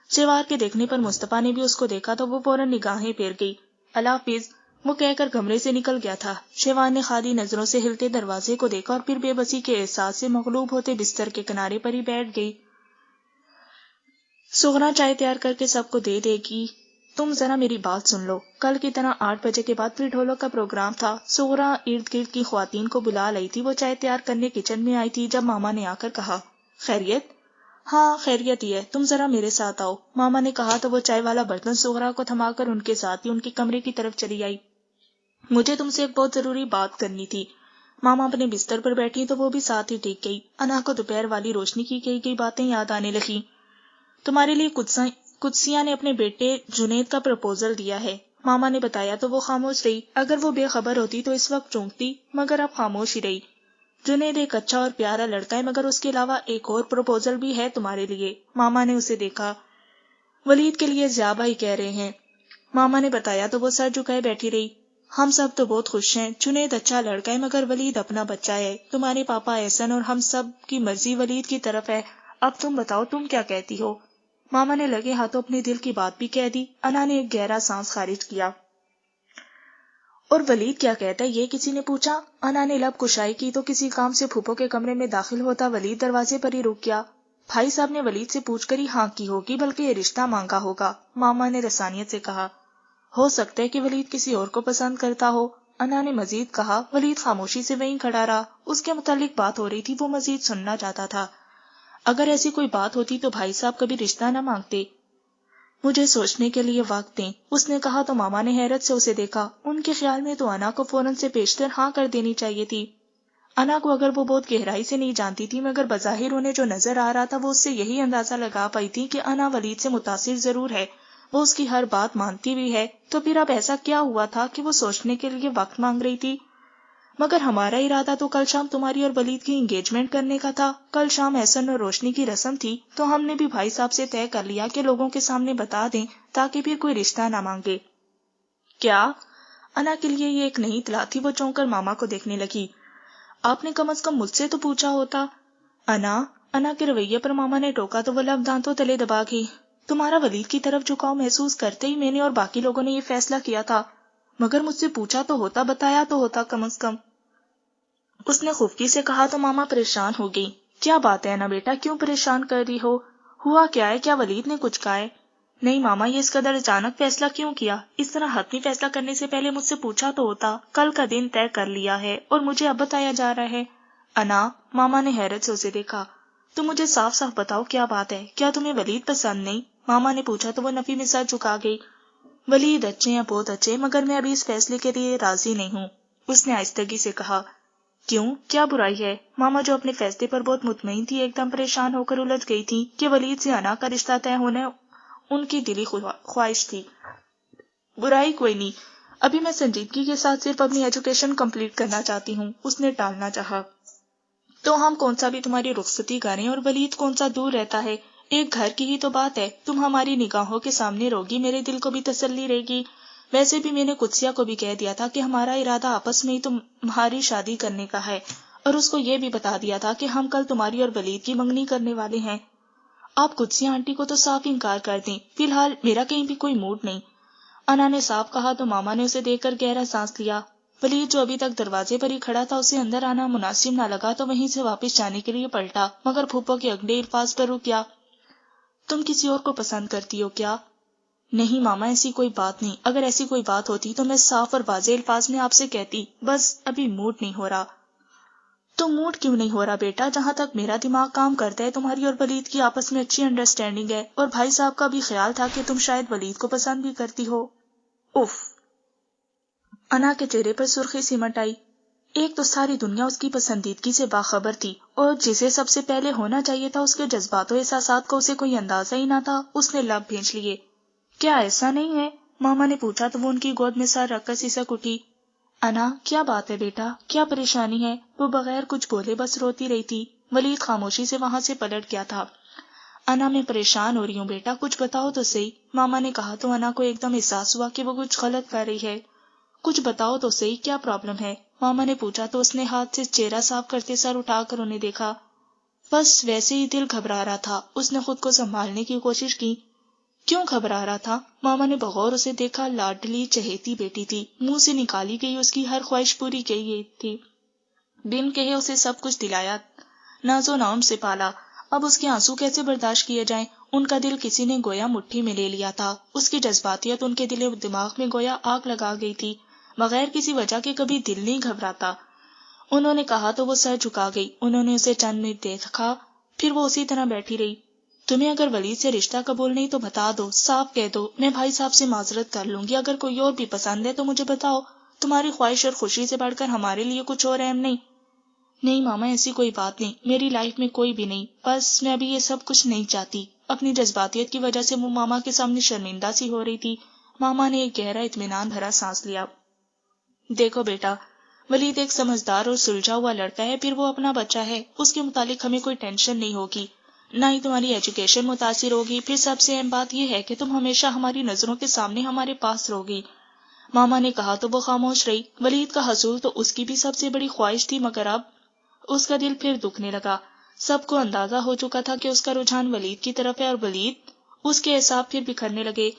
شیوار کے دیکھنے پر مصطفیٰ نے بھی اس کو دیکھا تو وہ فوراً نگاہیں پھیر گئی۔ اللہ حافظ، وہ کہہ کر کمرے سے نکل گیا تھا۔ شیوار نے خالی نظروں سے ہلتے دروازے کو دیکھا اور پھر بے بسی کے احساس سے مغلوب ہوتے بستر کے کنارے پر ہی بیٹھ گئی۔ سغرا چائے تیار کر کے سب کو دے دے گی۔ تم ذرا میری بات سن لو، کل کی طرح 8 بجے کے بعد پھر ڈھولک کا پروگرام تھا۔ سغرا ارد گرد کی خواتین کو بلا لائی تھی۔ وہ چائے تیار کرنے کچن میں آئی تھی جب ماما نے آ کر کہا، خیریت؟ ہاں خیریت ہی ہے، تم ذرا میرے ساتھ آؤ، ماما نے کہا تو وہ چائے والا برتن سغرا کو تھما کر ان کے ساتھ ہی ان کے کمرے کی طرف چلی آئی۔ مجھے تم سے ایک بہت ضروری بات کرنی تھی۔ ماما اپنے بستر پر بیٹھی تو وہ بھی ساتھ ہی ٹک گئی۔ انا کو دوپہر والی روشنی کی کئی کئی باتیں یاد آنے لگیں۔ تمہارے لیے قدسیہ نے اپنے بیٹے جنید کا پرپوزل دیا ہے، ماما نے بتایا تو وہ خاموش رہی۔ اگر وہ بے خبر ہوتی تو اس وقت چونکتی، مگر اب خاموش ہی رہی۔ جنید ایک اچھا اور پیارا لڑکا ہے، مگر اس کے علاوہ ایک اور پرپوزل بھی ہے تمہارے لیے۔ ماما نے اسے دیکھا۔ ولید کے لیے زیابہ ہی کہہ رہے ہیں، ماما نے بتایا تو وہ سر جھکائے بیٹھی رہی۔ ہم سب تو بہت خوش ہیں، جنید اچھا لڑکا ہے مگر ولید اپنا بچہ ہے۔ تمہارے پاپا احسن اور ہم سب کی مرضی ولید کی طرف ہے۔ اب تم بتاؤ تم کیا کہتی ہو؟ ماما نے لگے ہاتھوں اپنے دل کی بات بھی کہہ دی۔ انا نے ایک گہرا سانس خارج کیا۔ اور ولید کیا کہتا ہے یہ کسی نے پوچھا؟ انا نے لب کشائی کی تو کسی کام سے پھوپھو کے کمرے میں داخل ہوتا ولید دروازے پر ہی رک گیا۔ بھائی صاحب نے ولید سے پوچھ کر ہی ہاں کی ہوگی، بلکہ یہ رشتہ مانگا ہوگا، ماما نے رسانیت سے کہا۔ ہو سکتا ہے کہ ولید کسی اور کو پسند کرتا ہو، انا نے مزید کہا۔ ولید خاموشی سے وہیں کھڑا رہا۔ اس کے متعلق بات ہو رہی تھی، وہ مزید سننا چاہتا تھا۔ اگر ایسی کوئی بات ہوتی تو بھائی صاحب کبھی رشتہ نہ مانگتے۔ مجھے سوچنے کے لیے وقت دیں، اس نے کہا تو ماما نے حیرت سے اسے دیکھا۔ ان کے خیال میں تو انا کو فوراً سے پیشتر ہاں کر دینی چاہیے تھی۔ انا کو اگر وہ بہت گہرائی سے نہیں جانتی تھی، مگر بظاہر انہیں جو نظر آ رہا تھا وہ اس سے یہی اندازہ لگا پائی تھی کہ انا ولید سے متاثر ضرور ہے، وہ اس کی ہر بات مانتی بھی ہے۔ تو پھر اب ایسا کیا ہوا تھا کہ وہ سوچنے کے لیے وقت مانگ رہی تھی؟ مگر ہمارا ارادہ تو کل شام تمہاری اور ولید کی انگیجمنٹ کرنے کا تھا۔ کل شام احسن اور روشنی کی رسم تھی، تو ہم نے بھی بھائی صاحب سے طے کر لیا کہ لوگوں کے سامنے بتا دیں تاکہ پھر کوئی رشتہ نہ مانگے۔ کیا؟ انا کے لیے یہ ایک نئی اطلاع تھی۔ وہ چونک کر ماما کو دیکھنے لگی۔ آپ نے کم از کم مجھ سے تو پوچھا ہوتا۔ انا کے رویے پر ماما نے ٹوکا تو وہ لب دانتوں تلے دبا گئی۔ تمہارا ولید کی طرف جھکاؤ محسوس کرتے ہی میں نے اور باقی لوگوں نے یہ فیصلہ کیا تھا، مگر مجھ سے پوچھا تو ہوتا، بتایا تو ہوتا کم از کم۔ اس نے خفکی سے کہا تو ماما پریشان ہو گئی۔ کیا بات ہے نا بیٹا، کیوں پریشان کر رہی ہو؟ ہوا کیا ہے؟ کیا ولید نے کچھ کہا ہے؟ نہیں ماما، یہ اس قدر اچانک فیصلہ کیوں کیا؟ اس طرح حتمی فیصلہ کرنے سے پہلے مجھ سے پوچھا تو ہوتا، کل کا دن طے کر لیا ہے اور مجھے اب بتایا جا رہا ہے۔ انا، ماما نے حیرت سے اسے دیکھا، تو مجھے صاف صاف بتاؤ کیا بات ہے؟ کیا تمہیں ولید پسند نہیں؟ ماما نے پوچھا تو وہ نفی میں سر جھکا گئی۔ ولید اچھے ہیں، بہت اچھے، مگر میں ابھی اس فیصلے کے لیے راضی نہیں ہوں، اس نے آہستگی سے کہا۔ کیوں؟ کیا برائی ہے؟ ماما جو اپنے فیصلے پر بہت مطمئن تھی ایک دم پریشان ہو کر الجھ گئی تھی کہ ولید سے انا کا رشتہ طے ہونا ان کی دلی خواہش تھی۔ برائی کوئی نہیں، ابھی میں سنجیدگی کے ساتھ صرف اپنی ایجوکیشن کمپلیٹ کرنا چاہتی ہوں، اس نے ٹالنا چاہا۔ تو ہم کون سا بھی تمہاری رخصتی کریں اور ولید کون سا دور رہتا ہے، ایک گھر کی ہی تو بات ہے، تم ہماری نگاہوں کے سامنے رہوگی، میرے دل کو بھی تسلی رہے گی۔ ویسے بھی میں نے قدسیہ کو بھی کہہ دیا تھا کہ ہمارا ارادہ آپس میں ہی تمہاری شادی کرنے کا ہے، اور اس کو یہ بھی بتا دیا تھا کہ ہم کل تمہاری اور ولید کی منگنی کرنے والے ہیں۔ آپ قدسیہ آنٹی کو تو صاف انکار کر دیں، فی الحال میرا کہیں بھی کوئی موڈ نہیں، انا نے صاف کہا تو ماما نے اسے دیکھ کر گہرا سانس لیا۔ ولید جو ابھی تک دروازے پر ہی کھڑا تھا، اسے اندر آنا مناسب نہ لگا تو وہیں سے واپس جانے کے لیے پلٹا، مگر پھوپھو کے اگلے الفاظ پر رک گیا۔ تم کسی اور کو پسند کرتی ہو کیا؟ نہیں ماما، ایسی کوئی بات نہیں، اگر ایسی کوئی بات ہوتی تو میں صاف اور واضح الفاظ میں آپ سے کہتی، بس ابھی موڈ نہیں ہو رہا۔ تو موڈ کیوں نہیں ہو رہا بیٹا؟ جہاں تک میرا دماغ کام کرتا ہے تمہاری اور ولید کی آپس میں اچھی انڈرسٹینڈنگ ہے، اور بھائی صاحب کا بھی خیال تھا کہ تم شاید ولید کو پسند بھی کرتی ہو۔ اف! انا کے چہرے پر سرخی سمٹ آئی۔ ایک تو ساری دنیا اس کی پسندیدگی سے باخبر تھی، اور جسے سب سے پہلے ہونا چاہیے تھا اس کے جذبات و احساسات کا اسے کوئی اندازہ ہی نہ تھا، اس نے لب بھینچ لیے۔ کیا ایسا نہیں ہے؟ ماما نے پوچھا تو وہ ان کی گود میں سر رکھ کر سسک اٹھی۔ انا، کیا بات ہے بیٹا، کیا پریشانی ہے؟ وہ بغیر کچھ بولے بس روتی رہی تھی۔ ولید خاموشی سے وہاں سے پلٹ گیا تھا۔ انا، میں پریشان ہو رہی ہوں بیٹا، کچھ بتاؤ تو صحیح، ماما نے کہا تو انا کو ایک دم احساس ہوا کہ وہ کچھ غلط کر رہی ہے۔ کچھ بتاؤ تو صحیح، کیا پرابلم ہے؟ ماما نے پوچھا تو اس نے ہاتھ سے چہرہ صاف کرتے سر اٹھا کر انہیں دیکھا۔ بس ویسے ہی دل گھبرا رہا تھا، اس نے خود کو سنبھالنے کی کوشش کی۔ کیوں گھبرا رہا تھا؟ ماما نے بغور اسے دیکھا، لاڈلی چہیتی بیٹی تھی، منہ سے نکالی گئی اس کی ہر خواہش پوری کی گئی تھی، بن کہے اسے سب کچھ دلایا، ناز و نام سے پالا، اب اس کے آنسو کیسے برداشت کیے جائیں؟ ان کا دل کسی نے گویا مٹھی میں لے لیا تھا، اس کی جذباتیت ان کے دل و دماغ میں گویا آگ لگا گئی تھی، بغیر کسی وجہ کے کبھی دل نہیں گھبراتا۔ انہوں نے کہا تو وہ سر جھکا گئی، انہوں نے اسے چند منٹ دیکھا، پھر وہ اسی طرح بیٹھی رہی۔ تمہیں اگر ولید سے رشتہ قبول نہیں تو بتا دو، صاف کہہ دو، میں بھائی صاحب سے معذرت کر لوں گی، اگر کوئی اور بھی پسند ہے تو مجھے بتاؤ، تمہاری خواہش اور خوشی سے بڑھ کر ہمارے لیے کچھ اور اہم نہیں۔ نہیں ماما، ایسی کوئی بات نہیں، میری لائف میں کوئی بھی نہیں، بس میں ابھی یہ سب کچھ نہیں چاہتی۔ اپنی جذباتیت کی وجہ سے وہ ماما کے سامنے شرمندہ سی ہو رہی تھی۔ ماما نے ایک گہرا اطمینان بھرا سانس لیا۔ دیکھو بیٹا، ولید ایک سمجھدار اور سلجھا ہوا لڑکا ہے، پھر وہ اپنا بچہ ہے، اس کے متعلق ہمیں کوئی ٹینشن نہیں ہوگی، نہ ہی تمہاری ایجوکیشن متاثر ہوگی، پھر سب سے اہم بات یہ ہے کہ تم ہمیشہ ہماری نظروں کے سامنے ہمارے پاس رہوگی۔ ماما نے کہا تو وہ خاموش رہی۔ ولید کا حصول تو اس کی بھی سب سے بڑی خواہش تھی، مگر اب اس کا دل پھر دکھنے لگا۔ سب کو اندازہ ہو چکا تھا کہ اس کا رجحان ولید کی طرف ہے، اور ولید، اس کے اعصاب پھر بکھرنے لگے۔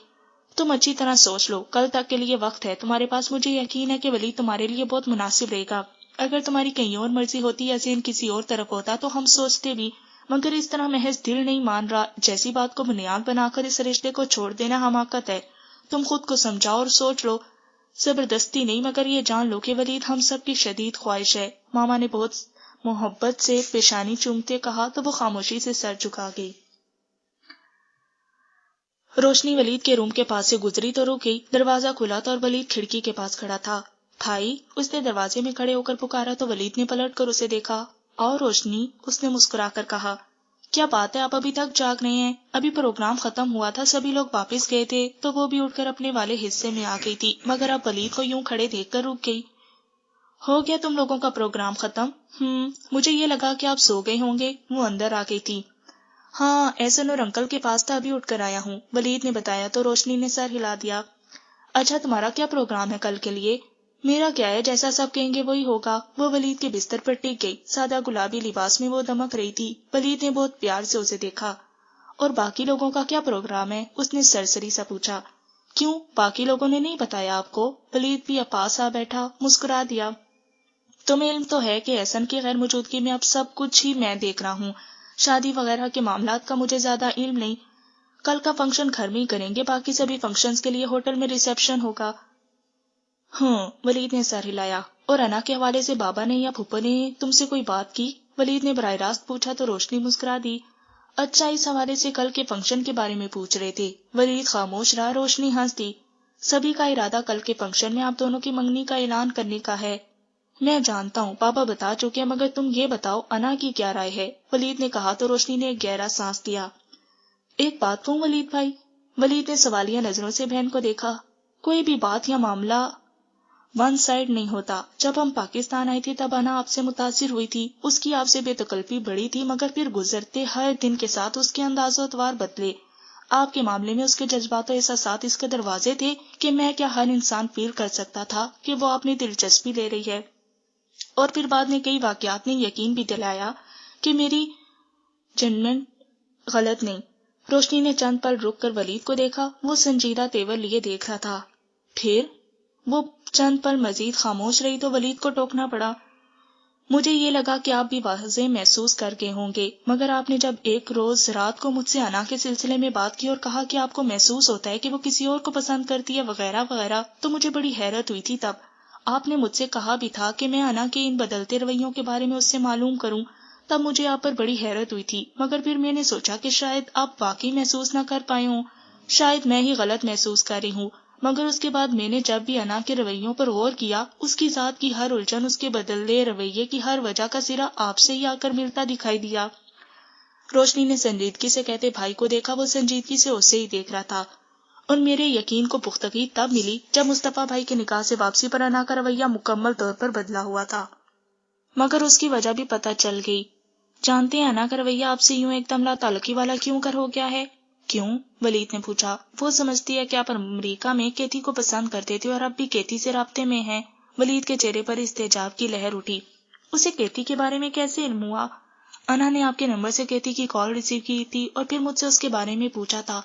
تم اچھی طرح سوچ لو، کل تک کے لیے وقت ہے تمہارے پاس، مجھے یقین ہے کہ ولید تمہارے لیے بہت مناسب رہے گا۔ اگر تمہاری کہیں اور مرضی ہوتی یا ذہن کسی اور طرف ہوتا تو ہم سوچتے بھی، مگر اس طرح محض دل نہیں مان رہا جیسی بات کو بنیاد بنا کر اس رشتے کو چھوڑ دینا حماقت ہے۔ تم خود کو سمجھاؤ اور سوچ لو، زبردستی نہیں، مگر یہ جان لو کہ ولید ہم سب کی شدید خواہش ہے۔ ماما نے بہت محبت سے پیشانی چومتے کہا تو وہ خاموشی سے سر جھکا گئی۔ روشنی ولید کے روم کے پاس سے گزری تو رک گئی، دروازہ کھلا تھا اور ولید کھڑکی کے پاس کھڑا تھا۔ بھائی، اس نے دروازے میں کھڑے ہو کر پکارا تو ولید نے پلٹ کر اسے دیکھا۔ آؤ روشنی، اس نے مسکرا کر کہا۔ کیا بات ہے، آپ ابھی تک جاگ رہے ہیں؟ ابھی پروگرام ختم ہوا تھا، سبھی لوگ واپس گئے تھے تو وہ بھی اٹھ کر اپنے والے حصے میں آ گئی تھی، مگر اب ولید کو یوں کھڑے دیکھ کر رک گئی۔ ہو گیا تم لوگوں کا پروگرام ختم؟ مجھے یہ لگا کہ آپ سو گئے ہوں گے، وہ اندر آ گئی تھی۔ ہاں، ایسن اور انکل کے پاس تھا، ابھی اٹھ کر آیا ہوں، ولید نے بتایا تو روشنی نے سر ہلا دیا۔ اچھا، تمہارا کیا پروگرام ہے کل کے لیے؟ میرا کیا ہے، جیسا سب کہیں گے وہی ہوگا۔ وہ ولید کے بستر پر ٹک گئی، سادہ گلابی لباس میں وہ دمک رہی تھی۔ ولید نے بہت پیار سے اسے دیکھا۔ اور باقی لوگوں کا کیا پروگرام ہے؟ اس نے سرسری سا پوچھا۔ کیوں، باقی لوگوں نے نہیں بتایا آپ کو؟ ولید بھی پاس آ بیٹھا، مسکرا دیا۔ تمہیں علم تو ہے کہ احسن کی غیر موجودگی میں اب سب کچھ ہی میں دیکھ رہا ہوں، شادی وغیرہ کے معاملات کا مجھے زیادہ علم نہیں۔ کل کا فنکشن گھر میں ہی کریں گے، باقی سبھی فنکشنز کے لیے ہوٹل میں ریسیپشن ہوگا۔ ولید نے سر ہلایا۔ اور انا کے حوالے سے بابا نے یا پھپھو نے تم سے کوئی بات کی؟ ولید نے براہ راست پوچھا تو روشنی مسکرا دی۔ اچھا، اس حوالے سے کل کے فنکشن کے بارے میں پوچھ رہے تھے؟ ولید خاموش رہا، روشنی ہنس دی۔ سبھی کا ارادہ کل کے فنکشن میں آپ دونوں کی منگنی کا اعلان کرنے کا ہے۔ میں جانتا ہوں، بابا بتا چکے ہیں، مگر تم یہ بتاؤ انا کی کیا رائے ہے؟ ولید نے کہا تو روشنی نے ایک گہرا سانس لیا۔ ایک بات کہوں ولید بھائی؟ ولید نے سوالیہ نظروں سے بہن کو دیکھا۔ کوئی بھی بات یا معاملہ ون سائڈ نہیں ہوتا۔ جب ہم پاکستان آئی تھی تب انا آپ سے متاثر ہوئی تھی، اس کی آپ سے بے تکلفی بڑی تھی، مگر پھر گزرتے ہر دن کے ساتھ اس کے انداز و اطوار بدلے۔ آپ کے معاملے میں اس کے جذبات و احساسات اس قدر واضح تھے کہ میں کیا ہر انسان فیل کر سکتا تھا کہ وہ اپنی دلچسپی لے رہی ہے۔ اور پھر بعد میں کئی واقعات نے یقین بھی دلایا کہ میری ججمنٹ غلط نہیں۔ روشنی نے چند پل رک کر ولید کو دیکھا، وہ سنجیدہ تیور لیے دیکھ رہا تھا۔ پھر وہ چند پل مزید خاموش رہی تو ولید کو ٹوکنا پڑا۔ مجھے یہ لگا کہ آپ بھی واضح محسوس کر گئے ہوں گے، مگر آپ نے جب ایک روز رات کو مجھ سے انا کے سلسلے میں بات کی اور کہا کہ آپ کو محسوس ہوتا ہے کہ وہ کسی اور کو پسند کرتی ہے وغیرہ وغیرہ، تو مجھے بڑی حیرت ہوئی تھی۔ تب آپ نے مجھ سے کہا بھی تھا کہ میں انا کے ان بدلتے رویوں کے بارے میں اس سے معلوم کروں۔ تب مجھے آپ پر بڑی حیرت ہوئی تھی، مگر پھر میں نے سوچا کہ شاید آپ واقعی محسوس نہ کر پائے ہوں، شاید میں ہی غلط محسوس کر رہی ہوں۔ مگر اس کے بعد میں نے جب بھی انا کے رویوں پر غور کیا، اس کی ذات کی ہر الجھن، اس کے بدلے رویے کی ہر وجہ کا سرا آپ سے ہی آ کر ملتا دکھائی دیا۔ روشنی نے سنجیدگی سے کہتے بھائی کو دیکھا، وہ سنجیدگی سے اسے ہی دیکھ رہا تھا۔ اور میرے یقین کو پختگی تب ملی جب مصطفیٰ بھائی کے نکاح سے واپسی پر انا کا رویہ مکمل طور پر بدلا ہوا تھا، مگر اس کی وجہ بھی پتہ چل گئی۔ جانتے ہیں انا کا رویہ آپ سے یوں ایک دم لا تعلقی والا کیوں کر ہو گیا ہے؟ کیوں؟ ولید نے پوچھا۔ وہ سمجھتی ہے کہ آپ امریکہ میں کیتی کو پسند کرتے تھے اور اب بھی کیتی سے رابطے میں ہیں۔ ولید کے چہرے پر استعجاب کی لہر اٹھی۔ اسے کیتی کے بارے میں کیسے علم ہوا؟ انا نے آپ کے نمبر سے کیتی کی کال ریسیو کی تھی اور پھر مجھ سے اس کے بارے میں پوچھا تھا۔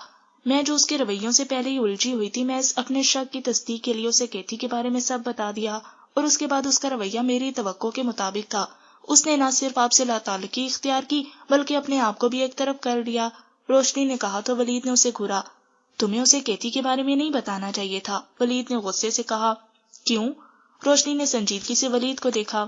میں جو اس کے رویوں سے پہلے ہی الجھی ہوئی تھی، میں اپنے شک کی تصدیق کے لیے اسے کیتی کے بارے میں سب بتا دیا، اور اس کے بعد اس کا رویہ میری توقع کے مطابق تھا۔ اس نے نہ صرف آپ سے لا تعلقی اختیار کی بلکہ اپنے آپ کو بھی ایک طرف کر لیا۔ روشنی نے کہا تو ولید نے اسے گھورا۔ تمہیں اسے کیتی کے بارے میں نہیں بتانا چاہیے تھا، ولید نے غصے سے کہا۔ کیوں؟ روشنی نے سنجیدگی سے ولید کو دیکھا۔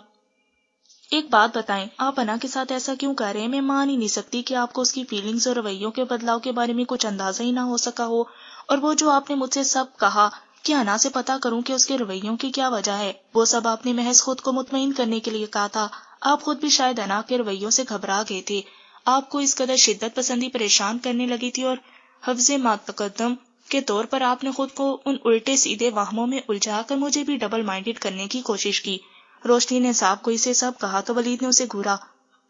ایک بات بتائیں، آپ انا کے ساتھ ایسا کیوں کر رہے ہیں؟ میں مان ہی نہیں سکتی کہ آپ کو اس کی فیلنگز اور رویوں کے بدلاؤ کے بارے میں کچھ اندازہ ہی نہ ہو سکا ہو، اور وہ جو آپ نے مجھ سے سب کہا کہ انا سے پتا کروں کہ اس کے رویوں کی کیا وجہ ہے، وہ سب آپ نے محض خود کو مطمئن کرنے کے لیے کہا تھا۔ آپ خود بھی شاید انا کے رویوں سے گھبرا گئے تھے، آپ کو اس قدر شدت پسندی پریشان کرنے لگی تھی، اور حفظ متقدم کے طور پر آپ نے خود کو ان الٹے سیدھے وہموں میں الجھا کر مجھے بھی ڈبل مائنڈڈ کرنے کی کوشش کی۔ روشنی نے صاحب کو اسے سب کہا تو ولید نے اسے گھورا۔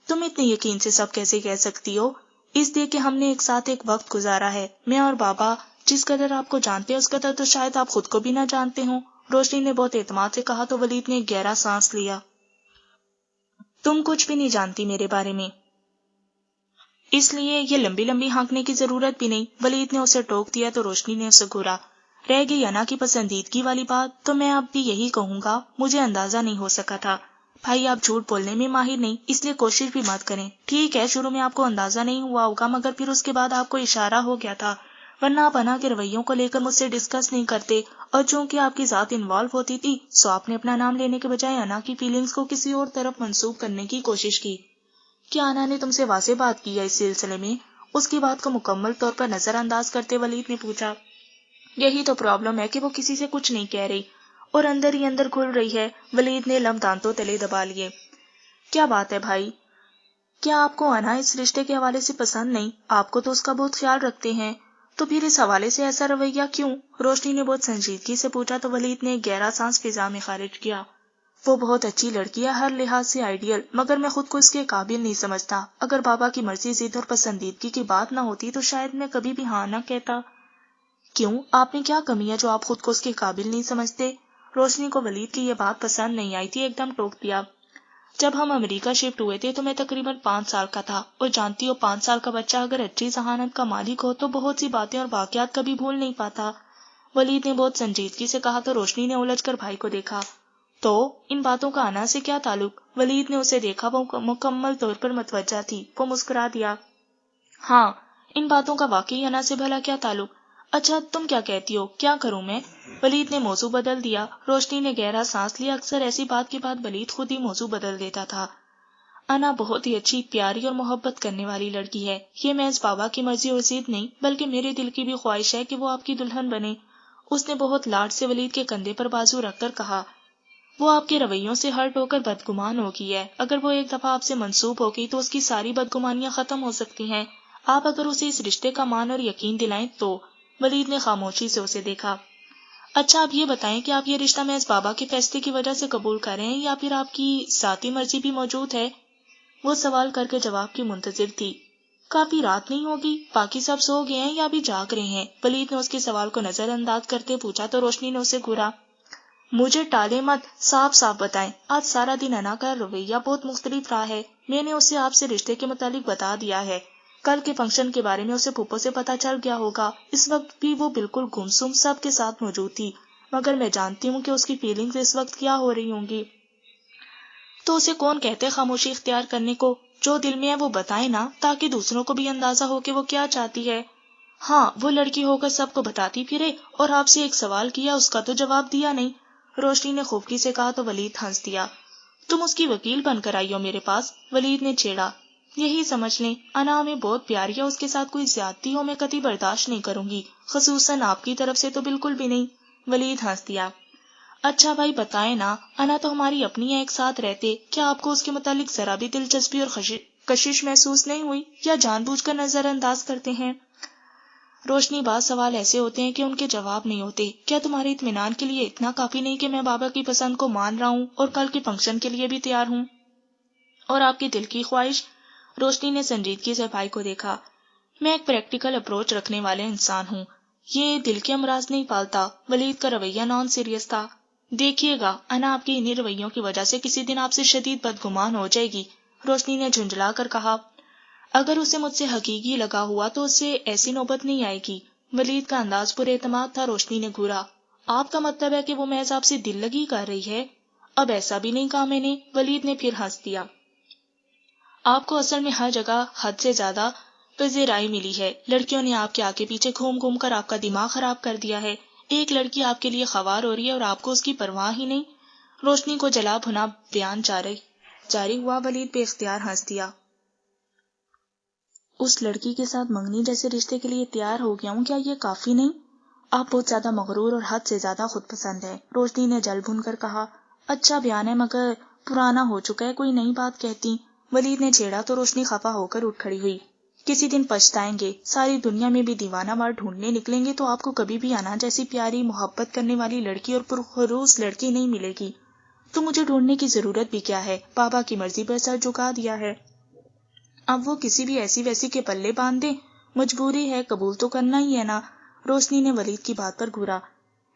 تم اتنے یقین سے سب کیسے کہہ سکتی ہو؟ اس لیے کہ ہم نے ایک ساتھ ایک وقت گزارا ہے، میں اور بابا جس قدر آپ کو جانتے ہیں اس قدر تو شاید آپ خود کو بھی نہ جانتے ہوں، روشنی نے بہت اعتماد سے کہا تو ولید نے ایک گہرا سانس لیا۔ تم کچھ بھی نہیں جانتی میرے بارے میں، اس لیے یہ لمبی لمبی ہانکنے کی ضرورت بھی نہیں، ولید نے اسے ٹوک دیا تو روشنی نے اسے گھورا۔ رہ گئی انا کی پسندیدگی والی بات، تو میں اب بھی یہی کہوں گا، مجھے اندازہ نہیں ہو سکا تھا۔ بھائی آپ جھوٹ بولنے میں ماہر نہیں، اس لیے کوشش بھی مت کریں۔ ٹھیک ہے شروع میں آپ کو اندازہ نہیں ہوا ہوگا، مگر پھر اس کے بعد آپ کو اشارہ ہو گیا تھا، ورنہ آپ انا کے رویوں کو لے کر مجھ سے ڈسکس نہیں کرتے، اور چونکہ آپ کی ذات انوالو ہوتی تھی سو آپ نے اپنا نام لینے کے بجائے انا کی فیلنگز کو کسی اور طرف منسوب کرنے کی کوشش کی۔ کیا انا نے تم سے واضح بات کی ہے اس سلسلے میں؟ اس کی بات کو مکمل طور پر نظر انداز کرتے ولید نے پوچھا۔ یہی تو پرابلم ہے کہ وہ کسی سے کچھ نہیں کہہ رہی اور اندر ہی اندر گھل رہی ہے، ولید نے لم دانتوں تلے دبا لیے۔ کیا بات ہے بھائی؟ کیا آپ کو انا اس رشتے کے حوالے سے پسند نہیں؟ آپ کو تو اس کا بہت خیال رکھتے ہیں، تو پھر اس حوالے سے ایسا رویہ کیوں؟ روشنی نے بہت سنجیدگی سے پوچھا تو ولید نے ایک گہرا سانس فضا میں خارج کیا۔ وہ بہت اچھی لڑکی ہے، ہر لحاظ سے آئیڈیل، مگر میں خود کو اس کے قابل نہیں سمجھتا۔ اگر بابا کی مرضی، ضد اور پسندیدگی کی بات نہ ہوتی تو شاید میں کبھی بھی ہاں نہ کہتا۔ کیوں؟ آپ میں کیا کمی ہے جو آپ خود کو اس کے قابل نہیں سمجھتے؟ روشنی کو ولید کی یہ بات پسند نہیں آئی تھی، ایک دم ٹوک دیا۔ جب ہم امریکہ شفٹ ہوئے تھے تو میں تقریباً 5 سال کا تھا، اور جانتی ہو 5 سال کا بچہ اگر اچھی ذہانت کا مالک ہو تو بہت سی باتیں اور واقعات کبھی بھول نہیں پاتا۔ ولید نے بہت سنجیدگی سے کہا تو روشنی نے الجھ کر بھائی کو دیکھا۔ تو ان باتوں کا انا سے کیا تعلق؟ ولید نے اسے دیکھا، وہ مکمل طور پر متوجہ تھی۔ وہ مسکرا دیا، ہاں ان باتوں کا واقعی انا سے بھلا کیا تعلق؟ اچھا تم کیا کہتی ہو، کیا کروں میں؟ ولید نے موضوع بدل دیا۔ روشنی نے گہرا سانس لیا، اکثر ایسی بات کے بعد ولید خود ہی موضوع بدل دیتا تھا۔ انا بہت ہی اچھی، پیاری اور محبت کرنے والی لڑکی ہے۔ یہ محض بابا کی مرضی اور ضد نہیں بلکہ میرے دل کی بھی خواہش ہے کہ وہ آپ کی دلہن بنے۔ اس نے بہت لاڈ سے ولید کے کندھے پر بازو رکھ کر کہا، وہ آپ کے رویوں سے ہرٹ ہو کر بدگمان ہو گئی ہے۔ اگر وہ ایک دفعہ آپ سے منسوب ہو گئی تو اس کی ساری بدگمانیاں ختم ہو سکتی ہیں۔ آپ اگر اسے اس رشتے کا مان اور یقین دلائیں تو۔ ولید نے خاموشی سے اسے دیکھا۔ اچھا آپ یہ بتائیں کہ آپ یہ رشتہ محض بابا کے فیصلے کی وجہ سے قبول کر رہے ہیں یا پھر آپ کی ذاتی مرضی بھی موجود ہے؟ وہ سوال کر کے جواب کی منتظر تھی۔ کافی رات نہیں ہوگی، باقی سب سو گئے ہیں یا بھی جاگ رہے ہیں؟ ولید نے اس کے سوال کو نظر انداز کرتے پوچھا تو روشنی نے اسے گھورا، مجھے ٹالے مت، صاف صاف بتائیں۔ آج سارا دن انا کا رویہ بہت مختلف رہا ہے۔ میں نے اسے آپ سے رشتے کے متعلق بتا دیا ہے۔ کل کے فنکشن کے بارے میں اسے پھوپھو سے پتا چل گیا ہوگا۔ اس وقت بھی وہ بالکل گمسم سب کے ساتھ موجود تھی، مگر میں جانتی ہوں کہ اس کی فیلنگز اس وقت کیا ہو رہی ہوں گی۔ تو اسے کون کہتے خاموشی اختیار کرنے کو؟ جو دل میں ہے وہ بتائے نا، تاکہ دوسروں کو بھی اندازہ ہو کہ وہ کیا چاہتی ہے۔ ہاں وہ لڑکی ہو کر سب کو بتاتی پھرے، اور آپ سے ایک سوال کیا اس کا تو جواب دیا نہیں۔ روشنی نے خوبکی سے کہا تو ولید ہنس دیا۔ تم اس کی وکیل بن کر آئی ہو میرے پاس؟ ولید نے چھیڑا۔ یہی سمجھ لیں، انا ہمیں بہت پیاری ہے، اس کے ساتھ کوئی زیادتی ہو میں قطعی برداشت نہیں کروں گی، خصوصاً آپ کی طرف سے تو بالکل بھی نہیں۔ ولید ہنس دیا۔ اچھا بھائی بتائیں نا، انا تو ہماری اپنی ہے، ایک ساتھ رہتے، کیا آپ کو اس کے متعلق ذرا بھی دلچسپی اور کشش محسوس نہیں ہوئی، یا جان بوجھ کر نظر انداز کرتے ہیں؟ روشنی، بعض سوال ایسے ہوتے ہیں کہ ان کے جواب نہیں ہوتے۔ کیا تمہارے اطمینان کے لیے اتنا کافی نہیں کہ میں بابا کی پسند کو مان رہا ہوں اور کل کے فنکشن کے لیے بھی تیار ہوں؟ اور آپ کی دل کی خواہش؟ روشنی نے سنجیدگی سے بھائی کو دیکھا۔ میں ایک پریکٹیکل اپروچ رکھنے والے انسان ہوں، یہ دل کے امراض نہیں پالتا۔ ولید کا رویہ نان سیریس تھا۔ دیکھیے گا، انا آپ کے انہی رویوں کی وجہ سے کسی دن آپ سے شدید بدگمان ہو جائے گی۔ روشنی نے جھنجھلا کر کہا، اگر اسے مجھ سے حقیقی لگا ہوا تو اسے ایسی نوبت نہیں آئے گی۔ ولید کا انداز پر اعتماد تھا۔ روشنی نے گھورا، آپ کا مطلب ہے کہ وہ محض آپ سے دل لگی کر رہی ہے؟ اب ایسا بھی نہیں کہا میں نے۔ ولید نے پھر ہنس دیا۔ آپ کو اصل میں ہر جگہ حد سے زیادہ پذیرائی ملی ہے۔ لڑکیوں نے آپ کے آگے پیچھے گھوم گھوم کر آپ کا دماغ خراب کر دیا ہے۔ ایک لڑکی آپ کے لیے خوار ہو رہی ہے اور آپ کو اس کی پرواہ ہی نہیں۔ روشنی کو جلا بھنا بیان جاری ہوا۔ ولید بے اختیار ہنس دیا۔ اس لڑکی کے ساتھ منگنی جیسے رشتے کے لیے تیار ہو گیا ہوں، کیا یہ کافی نہیں؟ آپ بہت زیادہ مغرور اور حد سے زیادہ خود پسند ہے۔ روشنی نے جل بھن کر کہا، اچھا بیان ہے مگر پرانا ہو چکا ہے، کوئی نئی بات کہتی۔ ولید نے چھیڑا تو روشنی خفا ہو کر اٹھ کھڑی ہوئی۔ کسی دن پچھتائیں گے، ساری دنیا میں بھی دیوانہ وار ڈھونڈنے نکلیں گے تو آپ کو کبھی بھی انا جیسی پیاری محبت کرنے والی لڑکی اور پرخروش لڑکی نہیں ملے گی۔ تو مجھے ڈھونڈنے کی ضرورت بھی کیا ہے؟ بابا کی مرضی پر سر جھکا دیا ہے، اب وہ کسی بھی ایسی ویسی کے پلے باندھ دے، مجبوری ہے، قبول تو کرنا ہی ہے نا۔ روشنی نے ولید کی بات پر گھورا،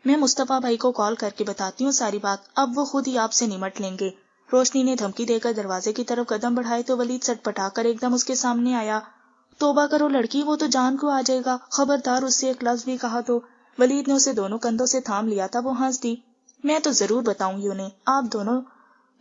میں مصطفیٰ بھائی کو کال کر کے بتاتی ہوں ساری بات، اب وہ خود ہی آپ سے نمٹ لیں گے۔ روشنی نے دھمکی دے کر دروازے کی طرف قدم بڑھائے تو ولید سٹ پٹا کر ایک دم اس کے سامنے آیا۔ توبہ کرو لڑکی، وہ تو جان کو آ جائے گا، خبردار اس سے ایک لفظ بھی کہا تو۔ ولید نے اسے دونوں کندھوں سے تھام لیا تھا۔ وہ ہنس دی، میں تو ضرور بتاؤں گی انہیں، آپ دونوں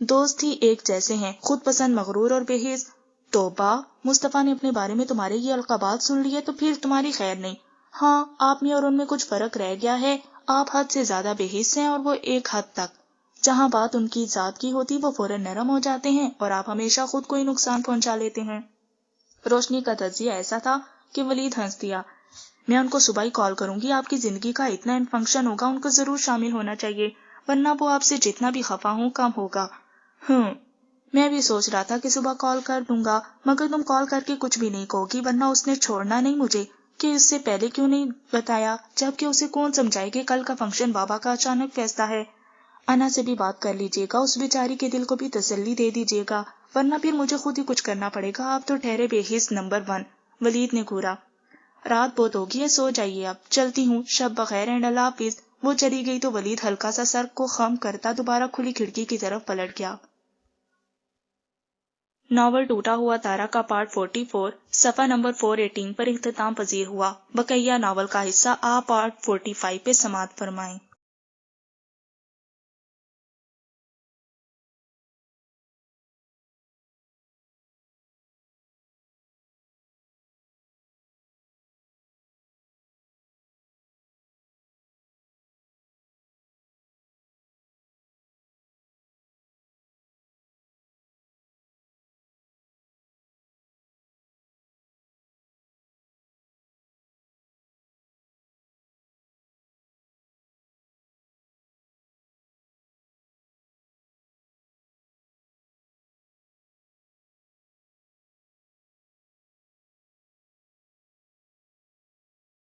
دوست ہی ایک جیسے ہیں، خود پسند، مغرور اور بے حس۔ توبہ، مصطفیٰ نے اپنے بارے میں تمہارے یہ القابات سن لیے تو پھر تمہاری خیر نہیں۔ ہاں آپ میں اور ان میں کچھ فرق رہ گیا ہے، آپ حد سے زیادہ بے حس ہیں اور وہ ایک حد تک۔ جہاں بات ان کی ذات کی ہوتی وہ فوراً نرم ہو جاتے ہیں اور آپ ہمیشہ خود کو ہی نقصان پہنچا لیتے ہیں۔ روشنی کا تجزیہ ایسا تھا کہ ولید ہنس دیا۔ میں ان کو صبح ہی کال کروں گی، آپ کی زندگی کا اتنا فنکشن ہوگا، ان کو ضرور شامل ہونا چاہیے، ورنہ وہ آپ سے جتنا بھی خفا ہوں کم ہوگا۔ میں بھی سوچ رہا تھا کہ صبح کال کر دوں گا، مگر تم کال کر کے کچھ بھی نہیں کہو گی، ورنہ اس نے چھوڑنا نہیں مجھے کہ اس سے پہلے کیوں نہیں بتایا، جبکہ اسے کون سمجھائے کہ کل کا فنکشن بابا کا اچانک فیصلہ ہے۔ انا سے بھی بات کر لیجیے گا، اس بیچاری کے دل کو بھی تسلی دے دیجیے گا، ورنہ پھر مجھے خود ہی کچھ کرنا پڑے گا، آپ تو ٹھہرے بے حس نمبر 1۔ ولید نے گھورا، رات بہت ہوگی ہے، سو جائیے، اب چلتی ہوں، شب بخیر اینڈ اللہ حافظ۔ وہ چلی گئی تو ولید ہلکا سا سر کو خم کرتا دوبارہ کھلی کھڑکی کی طرف پلٹ گیا۔ ناول ٹوٹا ہوا تارا کا پارٹ 44 صفحہ نمبر 418 پر اختتام پذیر ہوا۔ بقیہ ناول کا حصہ آپ پارٹ 45 پہ سماعت فرمائیں۔